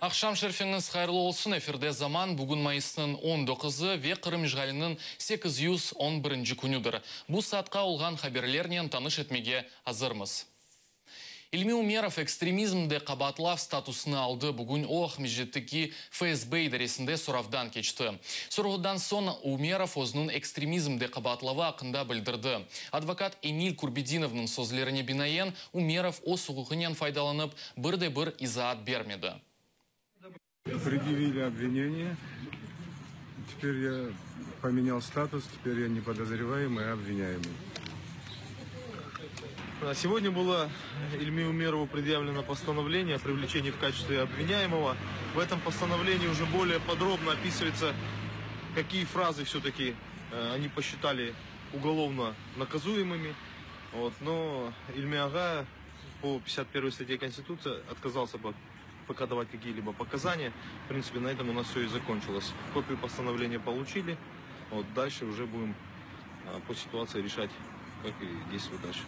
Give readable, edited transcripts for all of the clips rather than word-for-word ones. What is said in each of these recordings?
Ақшам шерфіңіз қайырлы олсын, эфирде заман бүгін майысының 19-ы ве Қырым işgalinin 811 күнүдір. Бұл саатқа олған хаберлернен таныш етмеге азырмыз. Илми Умеров экстремизмді қабатлав статусыны алды бүгін оқ межеттіки ФСБ идәресінде сұравдан кечті. Сұрғыдан сон Умеров өзінің экстремизмді қабатлавы ақында білдірді. Адвокат Эмиль Курбединовның сөзлеріне бинаен Умеров о сұғығынен файдаланып бірде-бір изаат бермеді. Предъявили обвинение. Теперь я поменял статус, теперь я не подозреваемый, а обвиняемый. Сегодня было Ильми Умерову предъявлено постановление о привлечении в качестве обвиняемого. В этом постановлении уже более подробно описывается, какие фразы все-таки они посчитали уголовно наказуемыми. Но Ильми Ага по 51 статье Конституции отказался пока давать какие-либо показания. В принципе, на этом у нас все и закончилось. Копию постановления получили. Дальше уже будем по ситуации решать, как и действовать дальше.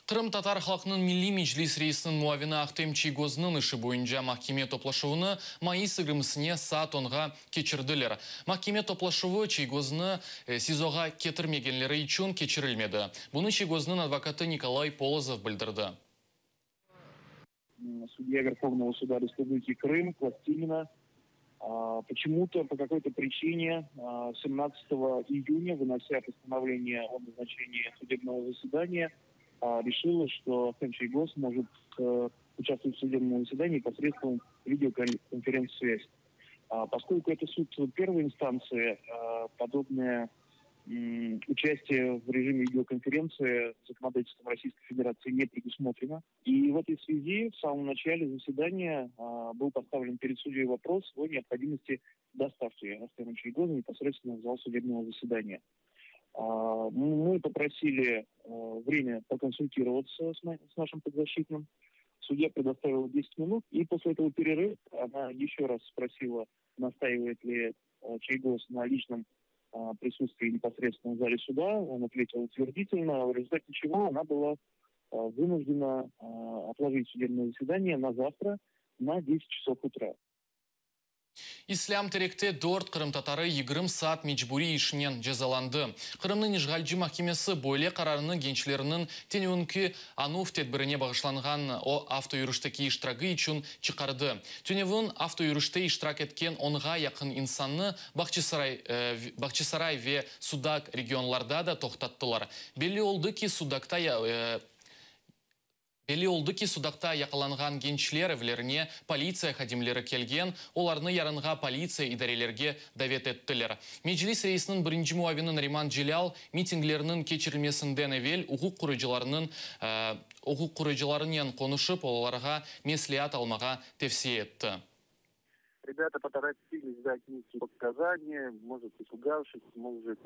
Қырым татар халқының милли мечлис рейсінің муавина Ахтем Чийгозының іші бойынша махкеме топлашуыны майыс игрымысыне саат онға кечірділер. Махкеме топлашуы Чийгозыны СИЗОға кетірмегенлері үшін кечірілмеді. Бұны Чийгозының адвокаты Николай Полозов білдірді. Судья Верховного суда Республики Крым, Пластинина, почему-то, по какой-то причине, 17 июня, вынося постановление о назначении судебного заседания, решила, что Ахтем Чийгоз может участвовать в судебном заседании посредством видеоконференц-связи. Поскольку это суд первой инстанции, подобное участие в режиме видеоконференции законодательством Российской Федерации не предусмотрено. И в этой связи в самом начале заседания был поставлен перед судьей вопрос о необходимости доставки Ахтема Чийгоза непосредственно в зал судебного заседания. Мы попросили время проконсультироваться с нашим подзащитным. Судья предоставил 10 минут, и после этого перерыва она еще раз спросила, настаивает ли Чийгоз на личном присутствии непосредственно в зале суда. Он ответил утвердительно, в результате чего она была вынуждена отложить судебное заседание на завтра на 10 часов утра. Ислам теректе 4 Қырым татары 20 саат мечбури ішінен жазаланды. Қырымның Ишғалжы махкемесі бойле қарарының генчлерінің тенеуінкі ануф тедбіріне бағышланған о автоюріштекі иштирагы үшін чықарды. Төневін автоюріште иштирак еткен онға яқын инсанны Бақчысарай ве Судак регионларда да тоқтаттылар. Белі олды ки судакта яқыланған генчлер евлеріне полиция хадимлері келген, оларны ярынға полиция идарелерге давет еттілер. Меджлис рейсінің бірінші муавinin Риман Джилял митинглерінің кечірілмесінден евел ұғық құрыжыларынан конышып, оларға меслият алмаға тевсие етті. Ребята поторопились дать некие показания, может, испугавшись, может,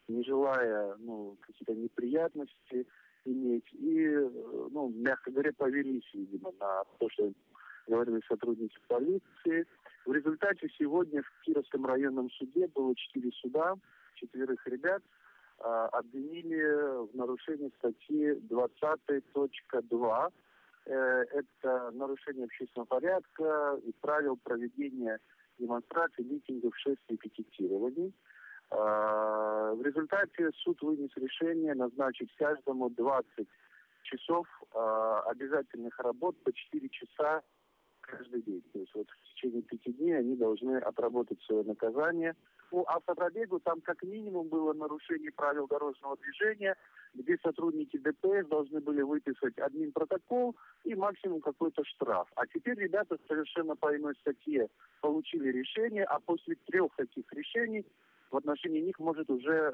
не желая какие-то неприятности иметь. И, мягко говоря, повелись, видимо, на то, что говорили сотрудники полиции. В результате сегодня в Кировском районном суде было 4 суда, 4 ребят обвинили в нарушении статьи 20.2. Это нарушение общественного порядка и правил проведения демонстраций, митингов, шествий, пикетирований. В результате суд вынес решение назначить каждому 20 часов обязательных работ по 4 часа каждый день. То есть в течение 5 дней они должны отработать свое наказание. По автопробегу там как минимум было нарушение правил дорожного движения, где сотрудники ДПС должны были выписать админпротокол и максимум какой-то штраф. А теперь ребята совершенно по иной статье получили решение, а после 3 таких решений в отношении них может уже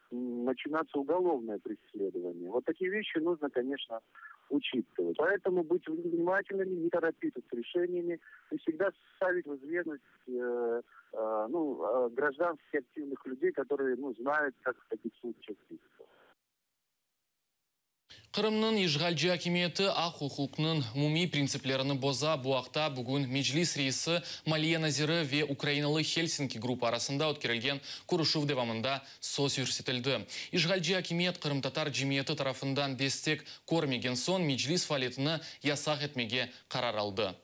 начинаться уголовное преследование. Вот такие вещи нужно, конечно, учитывать. Поэтому быть внимательными, не торопиться с решениями и всегда ставить в известность гражданских активных людей, которые знают, как в таких случаях действовать. Кырымның ишгалжы акиметі ақ хукукның муми принциплеріні боза буақта бүгін Меджлис рейсі Малия Назиры ве Украиналы Хельсинки группа арасында өткерілген Курушев девамында сөз көрсетілді. Ишгалжы акимет Кырым-татар жемиеті тарафындан дестек көрмеген сон Меджлис фаалетіні ясақ етмеге қарар алды.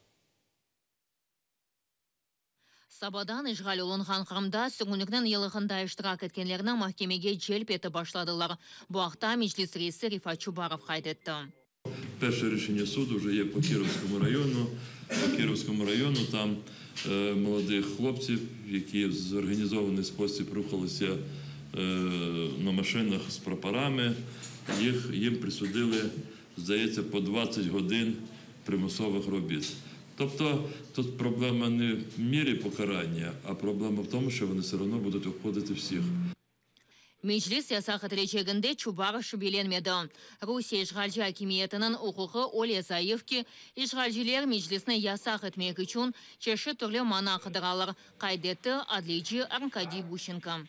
Сабадан ишғал олынған Қырымда сүргінлігінің елығында іштірақ еткенлерінің махкемеге желп еті башладылар. Бұақта Меджлис рейсі Рифат Чубаров қайдетті. Перше рішення суду вже є по Кіровському району. По Кіровському району там молодих хлопців, які в зорганізований спосіб рухалися на машинах з прапорами, їм присудили, здається, по 20 годин примусових робіт. Тобто тут проблема не в мірі покарання, а проблема в тому, що вони все одно будуть обходити всіх. Меджлис ясақ етілечегінде Чубаров шүбеленмеді. Русия ишғалжы акимиетінің ұқығы Оле Заевки ишғалжылер Меджлисні ясақ етмек үшін чеші түрлі мана қыдыралар. Қайдетті адлейджі Аркадий Бущенко.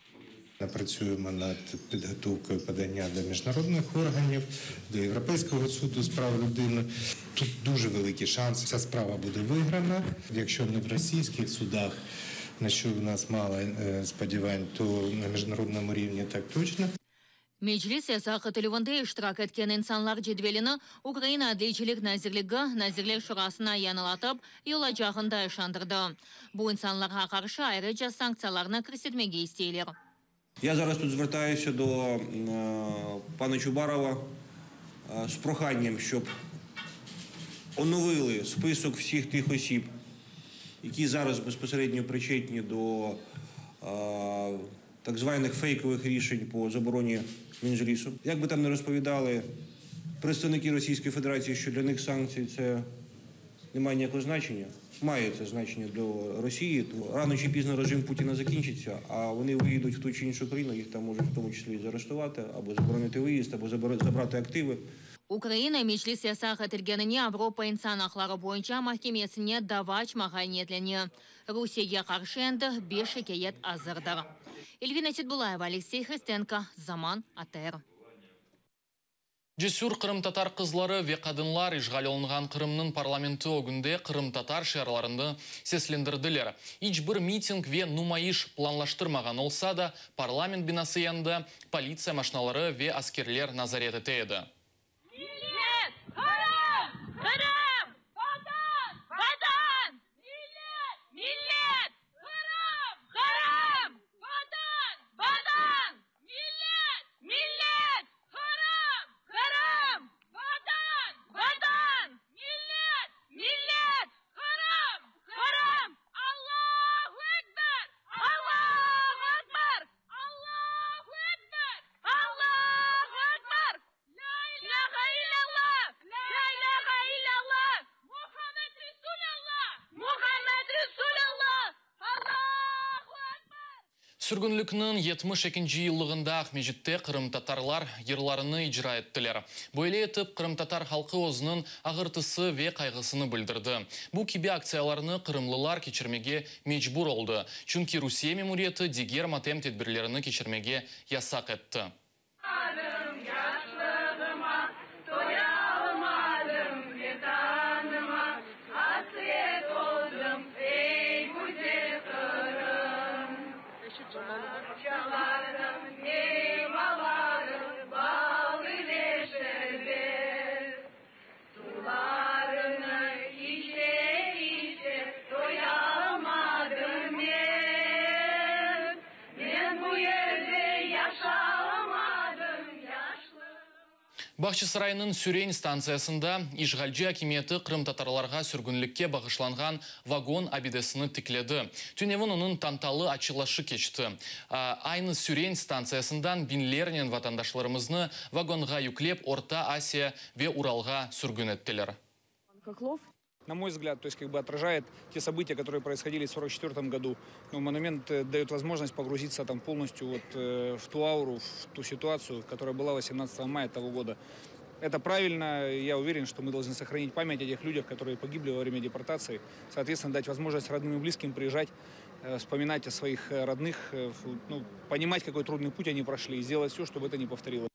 Працюємо над підготовкою подання до міжнародних органів, до Європейського суду з прав людини. Тут дуже великий шанс, ця справа буде виграна. Якщо не в російських судах, на що у нас мало сподівань, то на міжнародному рівні так точно. Меджлис ясақ етілігінде іштірак еткен инсанлар жедвеліні Украина адлейчілік Назирлер шурасына янылатып, yola жағында ішандырды. Бұл инсанларға қаршы айрыжа санкцияларына кірсетмеге істейлер. Я зараз тут звертаюся до пана Чубарова з проханням, щоб оновили список всіх тих осіб, які зараз безпосередньо причетні до так званих фейкових рішень по забороні Меджлісу. Як би там не розповідали представники Російської Федерації, що для них санкції це не має ніякого значення, має це значення до Росії, то рано чи пізно режим Путіна закінчиться, а вони виїдуть в ту чи іншу країну, їх там можуть в тому числі заарештувати, або заборонити виїзд, або забрати активи. Украина Меджлис ясақ етілгеніне Европа инсан ақлары бойынша махкемесіне дава açmaға ниетлене. Русияға қаршы енді 5 шекет азырдыр. Эльвина Сидбулаева, Алексей Христенко, Заман, АТР. Жесур Кырым-татар қызлары ве қадынлар ишғал олынған Кырымның парламенті огынде Кырым-татар шеарларында сеслендірділер. Ич бір митинг ве нумайыш планлаштырмаған олса да парламент бинасы янда полиция машиналары ве аскерлер назарет етеді. Сүргінлікнің 72 жылығында Ақмежітте Кырым-татарлар ерларыны ижра еттілер. Бойле етіп Кырым-татар халқы өзінің ағыртысы ве қайғысыны білдірді. Бұл кебе акцияларыны Кырымлылар кечірмеге мечбур олды. Чүнки Русия мемуриеті дегер матем тедбірлеріні кечірмеге ясақ етті. Бахчысарайының Сүрен станциясында ишғалжы акиметі Кырым-татарларға сүргінлікке бағышланған вагон абидесіні тікледі. Түневін оның танталы ачылашы кечті. Айны Сүрен станциясындан бинлернен ватандашларымызны вагонға юклеп Орта Асия ве Уралға сүргін еттілер. На мой взгляд, то есть отражает те события, которые происходили в 1944 году. Но монумент дает возможность погрузиться там полностью в ту ауру, в ту ситуацию, которая была 18 мая того года. Это правильно. Я уверен, что мы должны сохранить память о тех людях, которые погибли во время депортации. Соответственно, дать возможность родным и близким приезжать, вспоминать о своих родных, понимать, какой трудный путь они прошли, и сделать все, чтобы это не повторилось.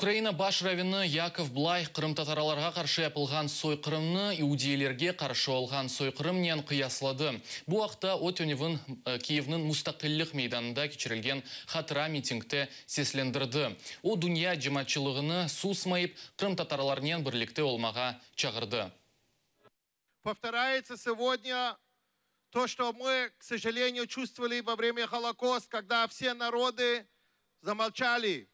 Украина баш равины Яков Блай Крым-татарларға қаршы yapılған сойқырымны иудейлерге қаршы алған сойқырымнен қияслады. Бұл уақытта Отөневін Киевнің мұстақиллық мейданында кечірілген хатыра митингті сеслендірді. О дүния жематчылығыны сусмайып Крым-татарларнен бірлікті олмаға чағырды. Повторяется сегодня то, что мы, к сожалению, чувствовали во время Холокоста, когда все народы замолчали.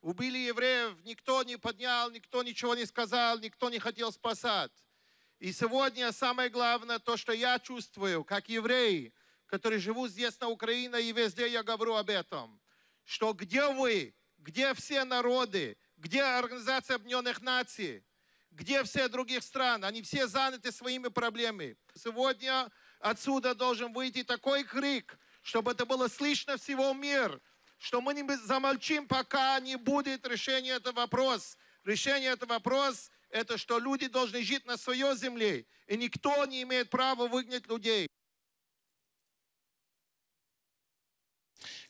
Убили евреев, никто не поднял, никто ничего не сказал, никто не хотел спасать. И сегодня самое главное, то, что я чувствую, как евреи, которые живут здесь на Украине, и везде я говорю об этом, что где вы, где все народы, где Организация Объединенных Наций, где все других стран, они все заняты своими проблемами. Сегодня отсюда должен выйти такой крик, чтобы это было слышно всего мира, что мы не замолчим, пока не будет решения этого вопроса. Решение этого вопроса – это что люди должны жить на своей земле, и никто не имеет права выгнать людей.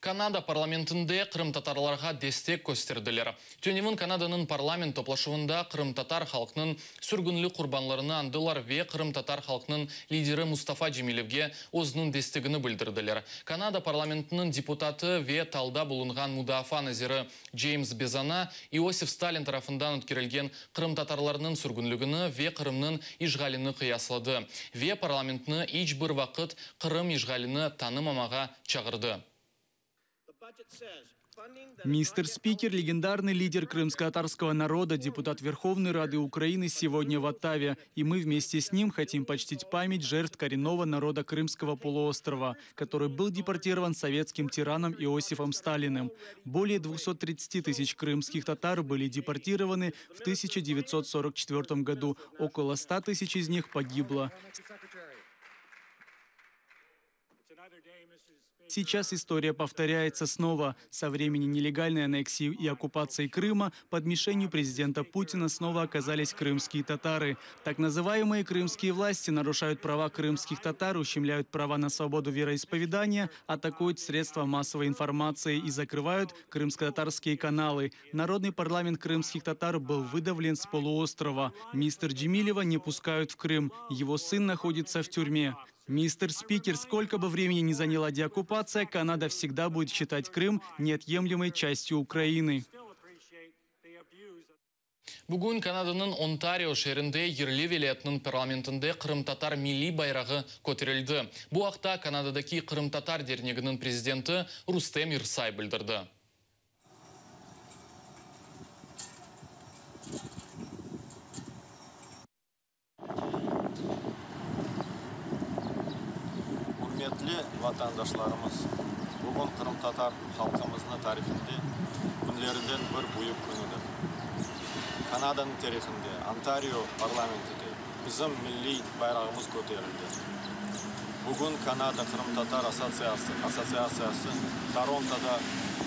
Канада парламентінде Крым-татарларға дестек көстерділер. Төнемін Канаданың парламент топлашуында Крым-татар халқының сүргінлі құрбанларыны андылар ве Крым-татар халқының лидері Мустафа Джемилевге өзінің дестегіні білдірділер. Канада парламентінің депутаты ве талда бұлынған Мудафа назирі Джеймс Безана Иосиф Сталин тарафындан өткерілген Крым-татарларының сүргінлігіні ве Крымның ижғаліні қияслады. Ве парламентіні ич бір вақыт Крым ижғаліні танымамаға чағырды. Мистер Спикер, легендарный лидер крымско-татарского народа, депутат Верховной Рады Украины сегодня в Оттаве. И мы вместе с ним хотим почтить память жертв коренного народа Крымского полуострова, который был депортирован советским тираном Иосифом Сталиным. Более 230 тысяч крымских татар были депортированы в 1944 году. Около 100 тысяч из них погибло. Сейчас история повторяется снова. Со времени нелегальной аннексии и оккупации Крыма под мишенью президента Путина снова оказались крымские татары. Так называемые крымские власти нарушают права крымских татар, ущемляют права на свободу вероисповедания, атакуют средства массовой информации и закрывают крымско-татарские каналы. Народный парламент крымских татар был выдавлен с полуострова. Мистер Джемилева не пускают в Крым. Его сын находится в тюрьме. Мистер Спикер, сколько бы времени ни заняла деоккупация, Канада всегда будет считать Крым неотъемлемой частью Украины. Бүгін Канаданың Онтарио шерінде ерлі велетінің парламентінде Крым-татар милли байрағы көтерілді. Бұл уақытта Канададаки Крым-татар дернегінің президенті Рустем Ирсай білдірді. Hürmetli vatandaşlarımız, bugün Krım-Tatar halkımızın tarihinde günlerinden bir büyük günüdür. Kanada'nın tarihinde, Ontario parlamentinde bizim milli bayrağımız göterildi. Bugün Kanada Krım-Tatar Asosiyasyası Toronto'da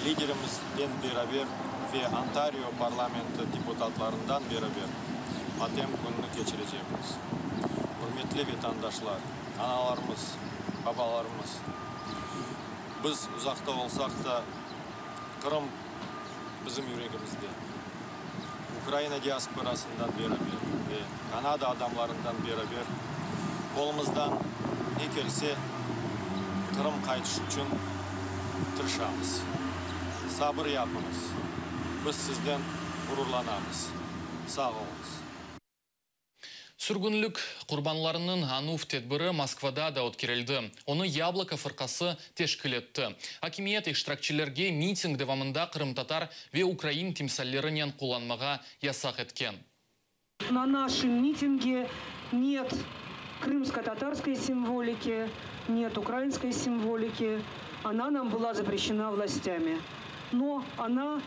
liderimizle beraber ve Ontario parlamenti deputatlarından beraber matem gününü geçireceğiz. Hürmetli vatandaşlar, analarımız, babalarımız, biz uzakta olsak da Kırım bizim yüreğimizde. Ukrayna diasporasından beraber ve Kanada adamlarından beraber kolumuzdan ne gelse Kırım kayıtış için tırışamız. Sabır yapınız. Biz sizden gururlanamız. Sağ olunuz. Сүргінлік құрбанларының ануф тедбірі Москвада да өткерілді. Оны Яблоко фырқасы тешкілетті. Акимиет екштракчилерге митинг девамында Крым-татар ве Украин тимсаллерінен қоланмаға ясақ еткен. На нашем митинге нет крымско-татарской символики, нет украинской символики. Она нам была запрещена властями. Но она...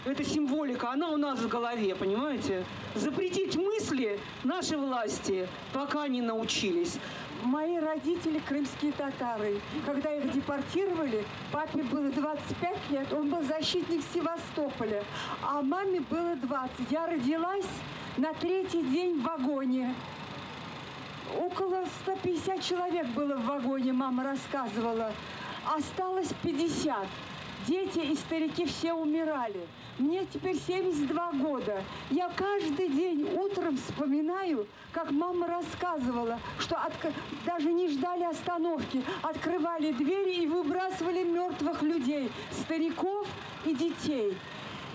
Это символика, она у нас в голове, понимаете? Запретить мысли наши власти пока не научились. Мои родители крымские татары. Когда их депортировали, папе было 25 лет, он был защитник Севастополя, а маме было 20. Я родилась на третий день в вагоне. Около 150 человек было в вагоне, мама рассказывала. Осталось 50. дети и старики все умирали. Мне теперь 72 года. Я каждый день утром вспоминаю, как мама рассказывала, что даже не ждали остановки, открывали двери и выбрасывали мертвых людей, стариков и детей.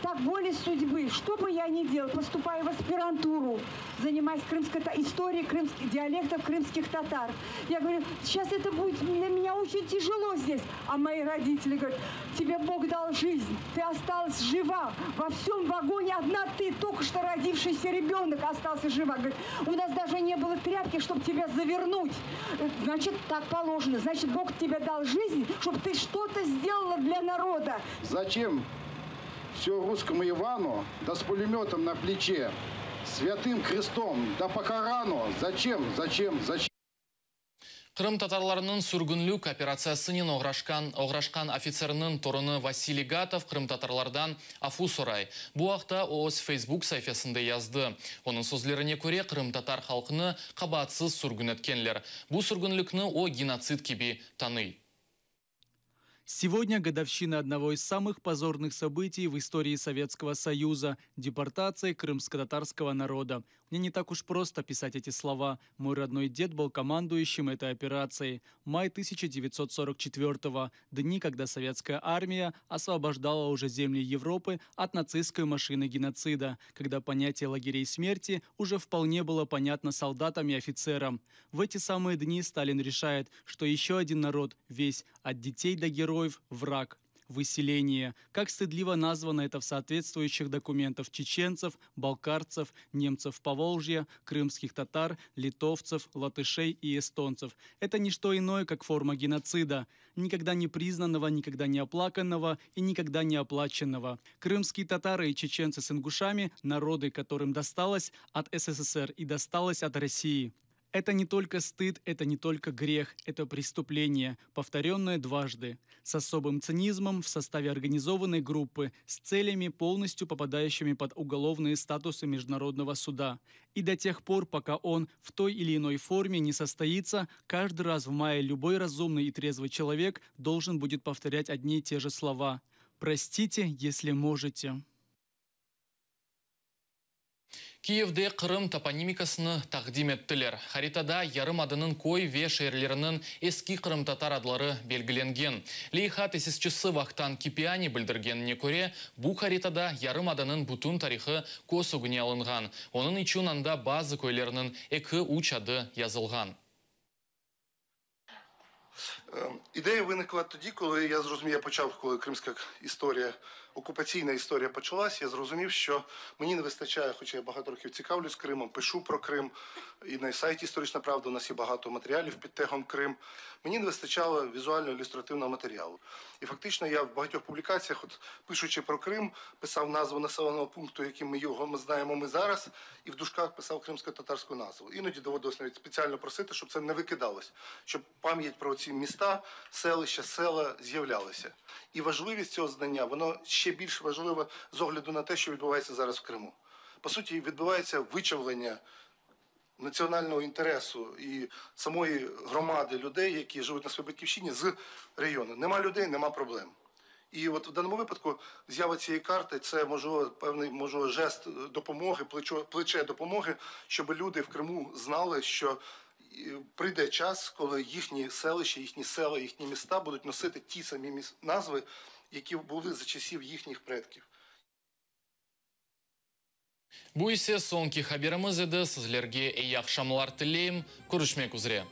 Так воля судьбы. Что бы я ни делал, поступая в аспирантуру, занимаясь историей диалектов крымских татар. Я говорю, сейчас это будет для меня очень тяжело здесь. А мои родители говорят, тебе Бог дал жизнь, ты осталась жива. Во всем вагоне одна ты, только что родившийся ребенок остался жива. Говорит, у нас даже не было тряпки, чтобы тебя завернуть. Значит, так положено. Значит, Бог тебе дал жизнь, чтобы ты что-то сделала для народа. Зачем все русскому Ивану, да с пулеметом на плече, святым крестом, да по Корану? Зачем? Крым татарларының сүргінлік операциясының оғрашқан офицерінің торыны Василий Гатов Крым татарлардан афу сұрай. Бұл ақта ООС Facebook сайфасында язды. Оның сөзлеріне көре Крым татар халқыны қабатсыз сүргін еткенлер. Бұл сүргінлікні о геноцид кеби таный. Сегодня годовщина одного из самых позорных событий в истории Советского Союза – депортации крымско-татарского народа. Мне не так уж просто писать эти слова. Мой родной дед был командующим этой операцией. Май 1944-го – дни, когда советская армия освобождала уже земли Европы от нацистской машины геноцида, когда понятие лагерей смерти уже вполне было понятно солдатам и офицерам. В эти самые дни Сталин решает, что еще один народ, весь от детей до героев, враг. Выселение. Как стыдливо названо это в соответствующих документах чеченцев, балкарцев, немцев Поволжья, крымских татар, литовцев, латышей и эстонцев. Это не что иное, как форма геноцида. Никогда не признанного, никогда не оплаканного и никогда не оплаченного. Крымские татары и чеченцы с ингушами – народы, которым досталось от СССР и досталось от России. Это не только стыд, это не только грех, это преступление, повторенное дважды, с особым цинизмом в составе организованной группы, с целями, полностью попадающими под уголовные статусы Международного суда. И до тех пор, пока он в той или иной форме не состоится, каждый раз в мае любой разумный и трезвый человек должен будет повторять одни и те же слова. «Простите, если можете». Киевде Крым топонимикасыны тақдим еттілер. Харитада ярым адының кой ве шерлерінің eski Крым татар адлары белгіленген. Лейхат есісчісі вақтан Кипиани білдіргеніне көре, бұл харитада ярым адының бұтын тарихы көсігіне алынған. Оның üçün анда базы көйлерінің екі уч ады язылған. Ідея виникла тоді, коли я почав, коли кримська історія, окупаційна історія почалась, я зрозумів, що мені не вистачає, хоча я багато років цікавлюсь Кримом, пишу про Крим, і на сайті «Історична правда» у нас є багато матеріалів під тегом Крим. Мені не вистачало візуально-ілюстративного матеріалу. І фактично я в багатьох публікаціях, пишучи про Крим, писав назву населеного пункту, яким ми знаємо зараз, і в дужках писав кримсько-татарську назву. Іноді доводилось навіть спеціально просити, щоб це не викидалось, щоб пам'ять про ці міста, селища, села з'являлися. І важливість цього знання, воно ще більш важливе з огляду на те, що відбувається зараз в Криму. По суті, відбувається вичавлення національного інтересу і самої громади людей, які живуть на своїй батьківщині, з регіону. Нема людей, нема проблем. І от в даному випадку з'ява цієї карти – це, можливо, певний жест допомоги, плече допомоги, щоб люди в Криму знали, що прийде час, коли їхні селища, їхні села, їхні міста будуть носити ті самі назви, які були за часів їхніх предків. Бұл есе соңғы хаберіміз еді. Сізлерге ей ақшамлар тілейм. Көрішмек үзре.